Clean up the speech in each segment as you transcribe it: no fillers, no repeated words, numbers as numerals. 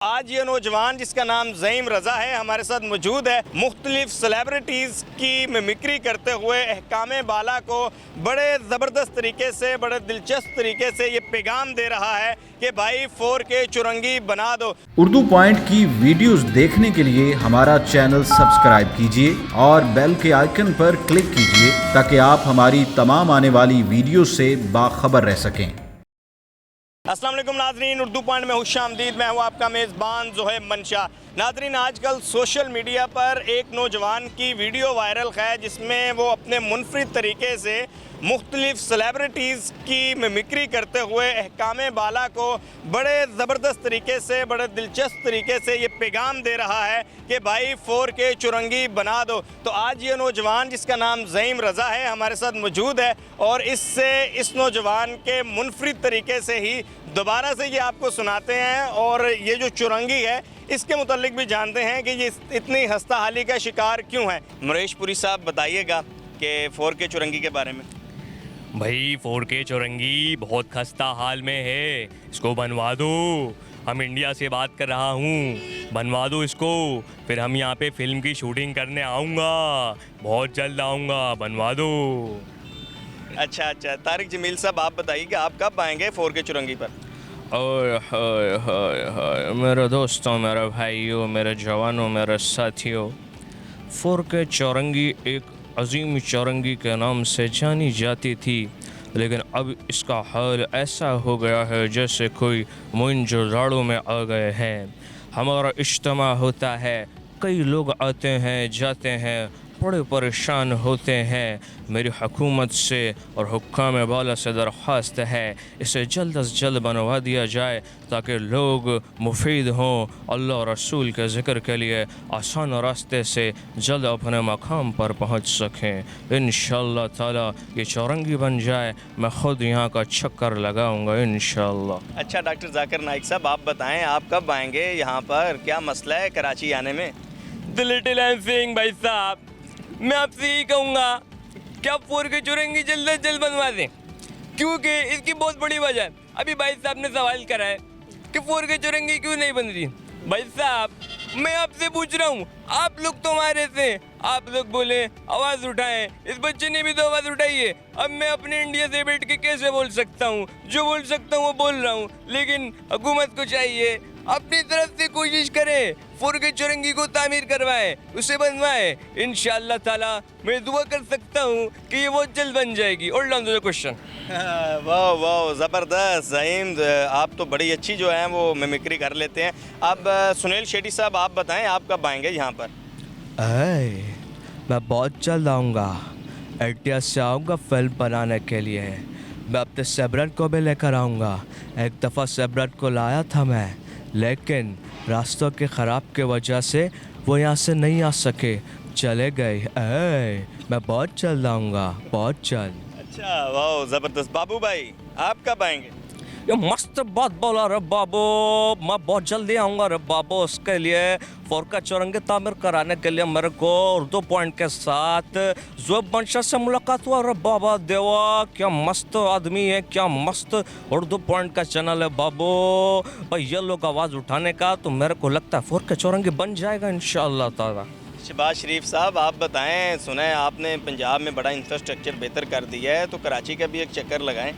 आज ये नौजवान जिसका नाम ज़हीम रज़ा है हमारे साथ मौजूद है। मुख्तलिफ सेलिब्रिटीज़ की मिमिक्री करते हुए अहकाम बाला को बड़े ज़बरदस्त तरीके से, बड़े दिलचस्प तरीके से ये पैगाम दे रहा है कि भाई 4K चुरंगी बना दो। उर्दू पॉइंट की वीडियोस देखने के लिए हमारा चैनल सब्सक्राइब कीजिए और बेल के आइकन पर क्लिक कीजिए ताकि आप हमारी तमाम आने वाली वीडियो से बाखबर रह सकें। अस्सलाम वालेकुम नाजरीन, उर्दू पॉइंट में खुशामदीद। मैं हूँ आपका मेज़बान ज़ोहैब मंशा। नाजरीन, आजकल सोशल मीडिया पर एक नौजवान की वीडियो वायरल है जिसमें वो अपने मुनफरिद तरीके से मुख्तलिफ सेलिब्रिटीज़ की मिमिक्री करते हुए अहकाम बाला को बड़े ज़बरदस्त तरीके से, बड़े दिलचस्प तरीके से ये पैगाम दे रहा है कि भाई 4K चुरंगी बना दो। तो आज ये नौजवान जिसका नाम ज़हीम रज़ा है हमारे साथ मौजूद है और इस नौजवान के मुनफरिद तरीके से ही दोबारा से ये आपको सुनाते हैं और ये जो चुरंगी है इसके मुतालिक भी जानते हैं कि ये इतनी हस्ता हाली का शिकार क्यों है। मरेशपुरी साहब बताइएगा कि 4K चुरंगी के बारे में। भाई 4K चुरंगी बहुत खस्ता हाल में है, इसको बनवा दो। हम इंडिया से बात कर रहा हूँ, बनवा दो इसको। फिर हम यहाँ पे फिल्म की शूटिंग करने आऊँगा, बहुत जल्द आऊँगा, बनवा दो। अच्छा, तारिक जमील साहब आप बताइए कि आप कब आएंगे 4K चुरंगी पर। ओए हाय हाय हाय, मेरे दोस्तों, मेरे भाइयों, मेरे जवानों, मेरे साथियों, 4K चुरंगी एक अजीम चुरंगी के नाम से जानी जाती थी, लेकिन अब इसका हाल ऐसा हो गया है जैसे कोई मोइंजोदाड़ो में आ गए हैं। हमारा इज्तिमा होता है, कई लोग आते हैं जाते हैं, बड़े परेशान होते हैं। मेरी हुकूमत से और हुक्काम बाला से दरख्वास्त है, इसे जल्द अज जल्द बनवा दिया जाए ताकि लोग मुफीद हों, अल्लाह रसूल के ज़िक्र के लिए आसान रास्ते से जल्द अपने मकाम पर पहुंच सकें। इंशाअल्लाह ताला ये चौरंगी बन जाए, मैं ख़ुद यहाँ का चक्कर लगाऊंगा इंशाअल्लाह। अच्छा डॉक्टर जाकिर नाइक साहब आप बताएं, आप कब आएंगे यहाँ पर, क्या मसला है कराची आने में। द लिटिल एंड सिंह भाई साहब, मैं आपसे यही कहूँगा कि आप 4K चुरंगी जल्द से जल्द बनवा दें, क्योंकि इसकी बहुत बड़ी वजह है। अभी भाई साहब ने सवाल करा है कि 4K चुरंगी क्यों नहीं बन रही। भाई साहब, मैं आपसे पूछ रहा हूँ, आप लोग तो हमारे से, आप लोग बोले आवाज़ उठाएं, इस बच्चे ने भी तो आवाज़ उठाई है। अब मैं अपने इंडिया से बैठ के कैसे बोल सकता हूँ, जो बोल सकता हूँ वो बोल रहा हूँ, लेकिन हुकूमत को चाहिए अपनी तरफ से कोशिश करें, 4K चुरंगी को तामीर करवाएं, उसे बनवाएं। इंशाअल्लाह ताला मैं दुआ कर सकता हूँ कि ये बहुत जल्द बन जाएगी। और डाउन द क्वेश्चन। वाह वाह, ज़बरदस्त ज़हीम, आप तो बड़ी अच्छी जो है वो मिमिक्री कर लेते हैं। अब सुनील शेट्टी साहब आप बताएं, आप कब आएंगे यहाँ पर। मैं बहुत जल्द आऊँगा, इंडिया से आऊँगा फिल्म बनाने के लिए। मैं अपने सेब्रन को भी लेकर आऊँगा। एक दफ़ा सेब्रन को लाया था मैं, लेकिन रास्तों के ख़राब के वजह से वो यहाँ से नहीं आ सके, चले गए। मैं बहुत जल्द आऊँगा, बहुत जल्द। अच्छा वाह ज़बरदस्त। बाबू भाई आप कब आएंगे। ये मस्त बात बोला रे बाबू, मैं बहुत जल्दी आऊँगा रे बाबू। उसके लिए 4K चुरंगी तामीर कराने के लिए मेरे को उर्दू पॉइंट के साथ ज़ोहैब मंशा से मुलाकात हुआ रे बाबा देवा। क्या मस्त आदमी है, क्या मस्त उर्दू पॉइंट का चैनल है बाबू। भाई ये लोग आवाज़ उठाने का तो मेरे को लगता है 4K चुरंगी बन जाएगा इंशाअल्लाह ताला। शहबाज शरीफ साहब आप बताएं, सुना है आपने पंजाब में बड़ा इंफ्रास्ट्रक्चर बेहतर कर दिया है, तो कराची का भी एक चक्कर लगाएं।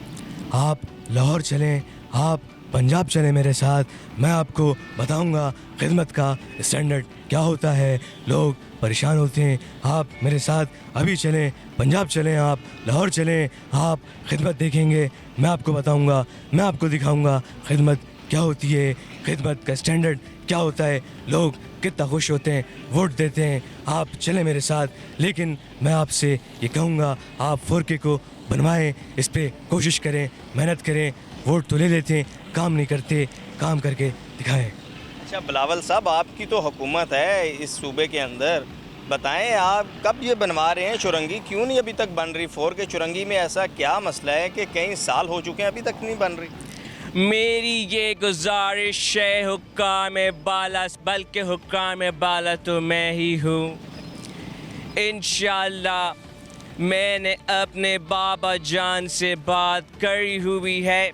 आप लाहौर चलें, आप पंजाब चलें मेरे साथ, मैं आपको बताऊंगा खिदमत का स्टैंडर्ड क्या होता है। लोग परेशान होते हैं, आप मेरे साथ अभी चलें, पंजाब चलें, आप लाहौर चलें, आप खिदमत देखेंगे, मैं आपको बताऊंगा, मैं आपको दिखाऊंगा खिदमत क्या होती है, खिदमत का स्टैंडर्ड क्या होता है, लोग कितना खुश होते हैं, वोट देते हैं। आप चलें मेरे साथ, लेकिन मैं आपसे ये कहूँगा आप 4K को बनवाएं, इस पर कोशिश करें, मेहनत करें। वोट तो ले लेते हैं, काम नहीं करते, काम करके दिखाएं। अच्छा बिलावल साहब, आपकी तो हुकूमत है इस सूबे के अंदर, बताएं आप कब ये बनवा रहे हैं चुरंगी, क्यों नहीं अभी तक बन रही 4K चुरंगी में। ऐसा क्या मसला है कि कई साल हो चुके हैं अभी तक नहीं बन रही। मेरी ये गुजारिश है हुक्काम बाला, बल्कि हुक्काम बाला तो मैं ही हूँ। इंशाअल्लाह मैंने अपने बाबा जान से बात करी हुई है,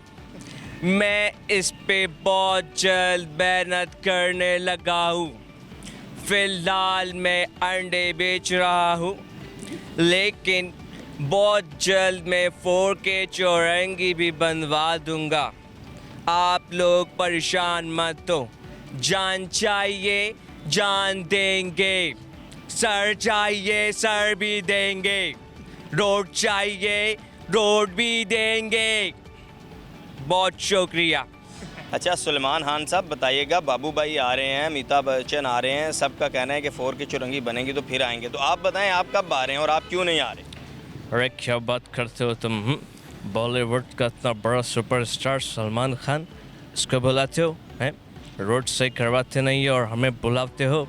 मैं इस पे बहुत जल्द मेहनत करने लगा हूँ। फिलहाल मैं अंडे बेच रहा हूँ, लेकिन बहुत जल्द मैं 4K चौरंगी भी बनवा दूंगा। आप लोग परेशान मत हो। जान चाहिए जान देंगे, सर चाहिए सर भी देंगे, रोड चाहिए रोड भी देंगे। बहुत शुक्रिया। अच्छा सलमान खान साहब बताइएगा, बाबू भाई आ रहे हैं, अमिताभ बच्चन आ रहे हैं, सबका कहना है कि 4K चौरंगी बनेगी तो फिर आएंगे, तो आप बताएं आप कब आ रहे हैं और आप क्यों नहीं आ रहे? अरे क्या बात करते हो तुम? बॉलीवुड का इतना बड़ा सुपरस्टार सलमान खान, इसको बुलाते हो हैं? रोड सही करवाते नहीं हो और हमें बुलाते हो।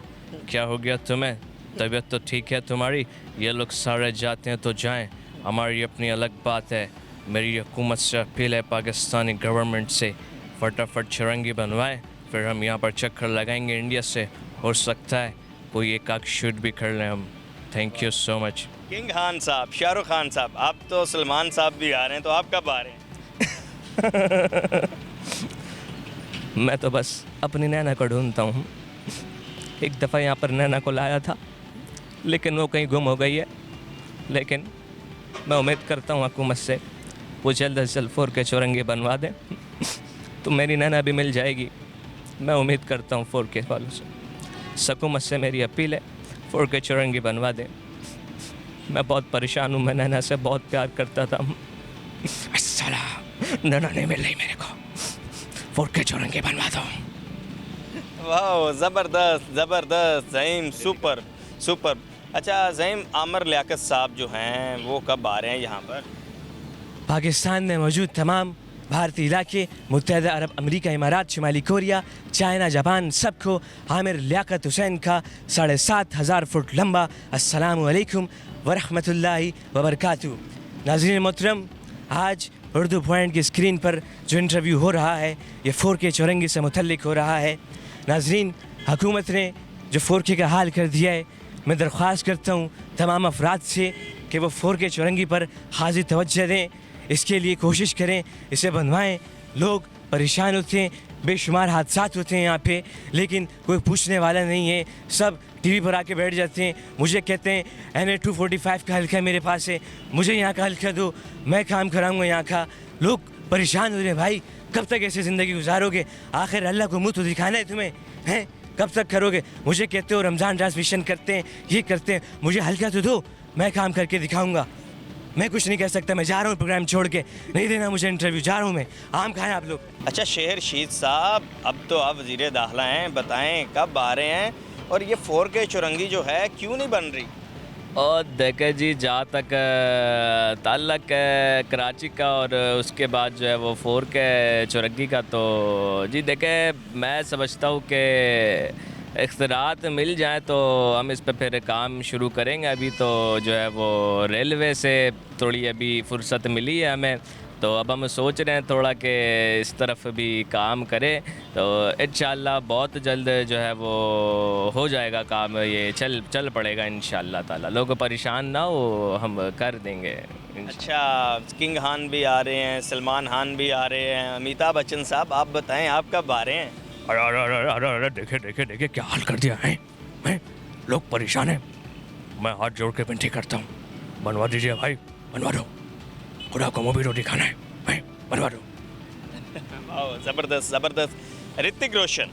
क्या हो गया तुम्हें? तबीयत तो ठीक है तुम्हारी? ये लोग सारे जाते हैं तो जाएं, हमारी अपनी अलग बात है। मेरी हुकूमत से अपील है पाकिस्तानी गवर्नमेंट से, फटाफट चौरंगी बनवाएं, फिर हम यहाँ पर चक्कर लगाएंगे इंडिया से। हो सकता है कोई एक आध शूट भी कर लें हम। Thank you so much. King Khan साहब, शाहरुख खान साहब, आप तो सलमान साहब भी आ रहे हैं, तो आप कब आ रहे हैं? मैं तो बस अपनी नैना को ढूंढता हूँ। एक दफ़ा यहाँ पर नैना को लाया था, लेकिन वो कहीं गुम हो गई है। लेकिन मैं उम्मीद करता हूँ हुकूमत से वो जल्द से जल्द 4K चौरंगी बनवा दें तो मेरी नैना भी मिल जाएगी। मैं उम्मीद करता हूँ 4K वालों से, हुकूमत से मेरी अपील है 4K चौरंगी बनवा दें। मैं बहुत परेशान हूँ, मैं नैना से बहुत प्यार करता था। साला नैना नहीं मिल रही मेरे को, 4K चौरंगी बनवा दो। वाह, ज़बरदस्त ज़बरदस्त ज़हीम, सुपर सुपर। अच्छा ज़हीम, आमिर लियाकत साहब जो हैं वो कब आ रहे हैं यहाँ पर? पाकिस्तान में मौजूद तमाम भारतीय इलाके, मुत्तहदा अरब अमेरिका, इमारात, शुमाली कोरिया, चाइना, जापान, सबको आमिर लियाकत हुसैन का 7,500 फुट लंबा अस्सलामु अलैकुम वरहमतुल्लाहि वबरकातुहू। नाज़रीन मोहतरम, आज उर्दू पॉइंट की स्क्रीन पर जो इंटरव्यू हो रहा है ये 4K चौरंगी से मुतल्लिक हो रहा है। नाज़रीन, हुकूमत ने जो 4K का हाल कर दिया है, मैं दरख्वास्त करता हूँ तमाम अफराद से कि वो 4K चौरंगी पर हाजिर तवज्जो दें, इसके लिए कोशिश करें, इसे बनवाएं। लोग परेशान होते हैं, बेशुमार हादसात होते हैं यहाँ पे, लेकिन कोई पूछने वाला नहीं है। सब टीवी पर आके बैठ जाते हैं, मुझे कहते हैं NA 245 का हल्का मेरे पास है, मुझे यहाँ का हल्का दो, मैं काम कराऊँगा यहाँ का। लोग परेशान हो रहे हैं भाई, कब तक ऐसे ज़िंदगी गुजारोगे? आखिर अल्लाह को मुँह तो दिखाना है तुम्हें, हैं? कब तक करोगे? मुझे कहते हो रमज़ान ट्रांसमिशन करते हैं, ये करते हैं, मुझे हल्का तो दो, मैं काम करके दिखाऊंगा। मैं कुछ नहीं कह सकता, मैं जा रहा हूँ प्रोग्राम छोड़ के, नहीं देना मुझे इंटरव्यू, जा रहा हूँ मैं। आम खाएं आप लोग। अच्छा शेर शीद साहब, अब तो आप वज़ीर दाखिला हैं, बताएं कब आ रहे हैं और ये 4K चौरंगी जो है क्यों नहीं बन रही? और देखे जी, जहाँ तक ताल्लुक है कराची का और उसके बाद जो है वो 4K चौरंगी का, तो जी देखे मैं समझता हूँ कि इख्तियारात मिल जाए तो हम इस पर फिर काम शुरू करेंगे। अभी तो जो है वो रेलवे से थोड़ी अभी फुर्सत मिली है हमें, तो अब हम सोच रहे हैं थोड़ा कि इस तरफ भी काम करें, तो इंशाअल्लाह बहुत जल्द जो है वो हो जाएगा काम, ये चल पड़ेगा इंशाअल्लाह ताला। लोग परेशान ना हो, हम कर देंगे। अच्छा, किंग खान भी आ रहे हैं, सलमान खान भी आ रहे हैं, अमिताभ बच्चन साहब, आप बताएं आप कब आ रहे हैं? अरे अरे अरे अरे अरे, देखे क्या हाल कर दिया है? लोग परेशान हैं, मैं हाथ जोड़ के विनती करता हूँ, बनवा दीजिए भाई, बनवा दो। खुदा को मूवी रोटी खाना है, बनवा दो। ज़बरदस्त ज़बरदस्त। ऋतिक रोशन,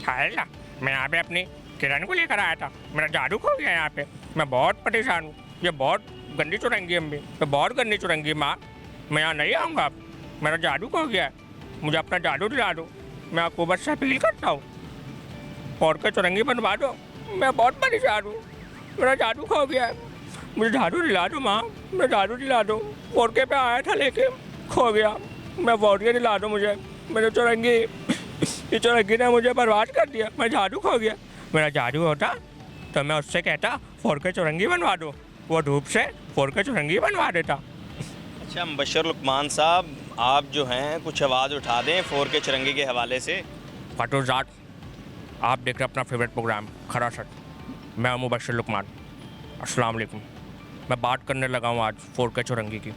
हाय ला, मैं यहाँ पे अपनी किरण को लेकर आया था, मेरा जादू खो गया यहाँ पे, मैं बहुत परेशान हूँ। ये बहुत गंदी चुरंगी अम्मी, ये बहुत गंदी चुरंगी माँ, मैं यहाँ नहीं आऊँगा अब, मेरा जादू खो गया है, मुझे अपना जादू दिला दो। मैं हुकूमत से अपील करता हूँ, 4K चुरंगी बनवा दो, मैं बहुत परेशान हूँ, मेरा जादू खो गया है, मुझे जादू दिला दो माँ, मैं जादू दिला दो। 4K पे आया था लेके खो गया, मैं 4K दिला दो मुझे, मेरे चुरंगी, ये चुरंगी ने मुझे बर्बाद कर दिया, मैं जादू खो गया। मेरा जादू होता तो मैं उससे कहता 4K चुरंगी बनवा दो, वो धूप से 4K चुरंगी बनवा देता। अच्छा मुबशर लुकमान साहब, आप जो हैं कुछ आवाज़ उठा दें 4K चुरंगी के हवाले से। फटोजात, आप देख रहे अपना फेवरेट प्रोग्राम खरासत, मैं मुबशर लुकमान, अस्सलाम वालेकुम। मैं बात करने लगा हूँ आज 4K चुरंगी की,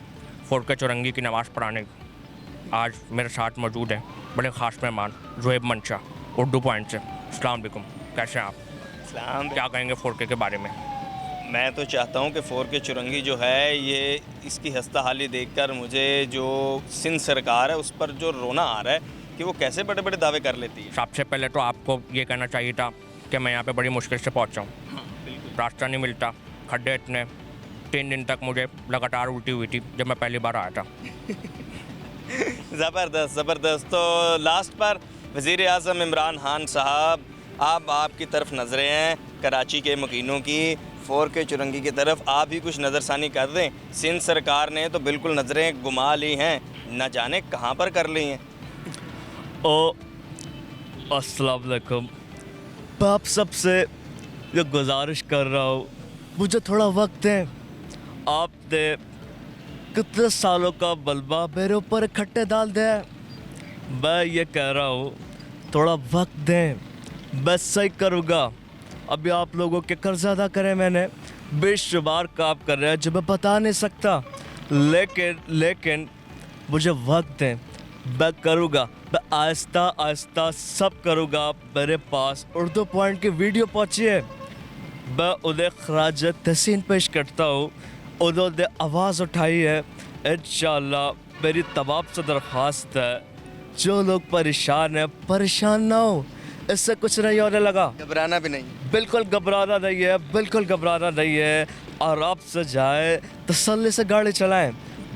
4K चुरंगी की नमाज़ पढ़ाने की। आज मेरे साथ मौजूद हैं बड़े ख़ास मेहमान ज़ोहेब मंशा उर्दू पॉइंट से। अस्सलाम वालेकुम, कैसे हैं आप? इस्लाम क्या कहेंगे 4K के बारे में? मैं तो चाहता हूँ कि 4K चुरंगी जो है ये इसकी हस्ता हाली देखकर मुझे जो सिंध सरकार है उस पर जो रोना आ रहा है कि वो कैसे बड़े बड़े दावे कर लेती है। सबसे पहले तो आपको ये कहना चाहिए था कि मैं यहाँ पे बड़ी मुश्किल से पहुँचा हूँ। रास्ता नहीं मिलता, खड्डे इतने, 3 दिन तक मुझे लगातार उल्टी हुई थी जब मैं पहली बार आया था। ज़बरदस्त ज़बरदस्त। तो लास्ट पर वज़ीर आज़म इमरान खान साहब अब आपकी तरफ नज़रें हैं कराची के मकीनों की, 4K चुरंगी की तरफ आप भी कुछ नज़रसानी कर दें। सिंध सरकार ने तो बिल्कुल नज़रें घुमा ली हैं, न जाने कहाँ पर कर ली हैं। अस्सलाम वालेकुम। मैं आप सबसे ये गुजारिश कर रहा हूँ, मुझे थोड़ा वक्त दें। आपने कितने सालों का मलबा मेरे ऊपर इकट्ठे डाल दिया है। मैं ये कह रहा हूँ थोड़ा वक्त दें, मैं सही करूँगा। अभी आप लोगों के कर्ज अदा करें मैंने, बेशुमार काम कर रहे हैं जो मैं बता नहीं सकता, लेकिन मुझे वक्त दें, मैं करूँगा। मैं आहिस्ता आहिस्ता सब करूँगा। मेरे पास उर्दू पॉइंट की वीडियो पहुँची है, मैं उन्हें खराज तहसीन पेश करता हूँ। उन्होंने आवाज़ उठाई है। इंशाअल्लाह मेरी तमाम से दरख्वास्त है, जो लोग परेशान हैं परेशान ना हो, इससे कुछ नहीं होने लगा। घबराना भी नहीं। बिल्कुल घबराना नहीं है, बिल्कुल घबराना नहीं है। आराम से जाए, तसल्ली से गाड़ी चलाएं।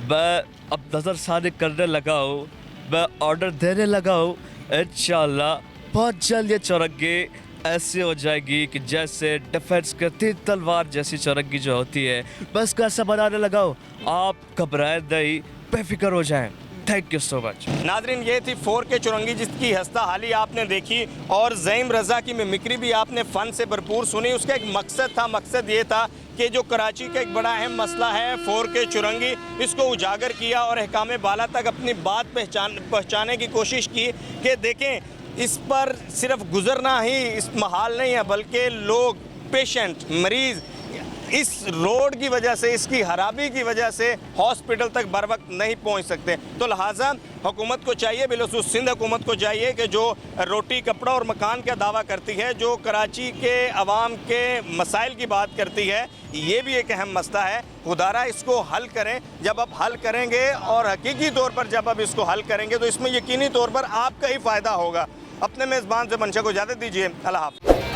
मैं अब नज़रसानी करने लगा हूँ, मैं ऑर्डर देने लगा हूँ। इंशाअल्लाह बहुत जल्द ये चुरंगी ऐसी हो जाएगी कि जैसे डिफेंस के तीर तलवार जैसी चुरंगी जो होती है, बस को ऐसा बनाने लगा हूँ। आप घबराए नहीं, बेफिक्र हो जाएं। Thank you so much. नाज़रीन, ये थी 4K चुरंगी जिसकी हस्ता हाली आपने देखी और ज़ईम रज़ा की मिमिक्री भी आपने फ़न से भरपूर सुनी। उसका एक मकसद था, मकसद ये था कि जो कराची का एक बड़ा अहम मसला है 4K चुरंगी, इसको उजागर किया और अहकाम बाला तक अपनी बात पहुँचाने की कोशिश की कि देखें इस पर सिर्फ गुजरना ही इस महाल नहीं है, बल्कि लोग, पेशेंट, मरीज़ इस रोड की वजह से, इसकी खराबी की वजह से हॉस्पिटल तक बर वक्त नहीं पहुंच सकते। तो लिहाजा हुकूमत को चाहिए, बिलखसूस सिंध हुकूमत को चाहिए कि जो रोटी, कपड़ा और मकान का दावा करती है, जो कराची के अवाम के मसाइल की बात करती है, ये भी एक अहम मसला है। खुदारा इसको हल करें। जब आप हल करेंगे और हकीकी तौर पर जब आप इसको हल करेंगे तो इसमें यकीनी तौर पर आपका ही फ़ायदा होगा। अपने मेज़बान से मंशा को इजाज़त दीजिए। अल्लाह हाफ़िज़।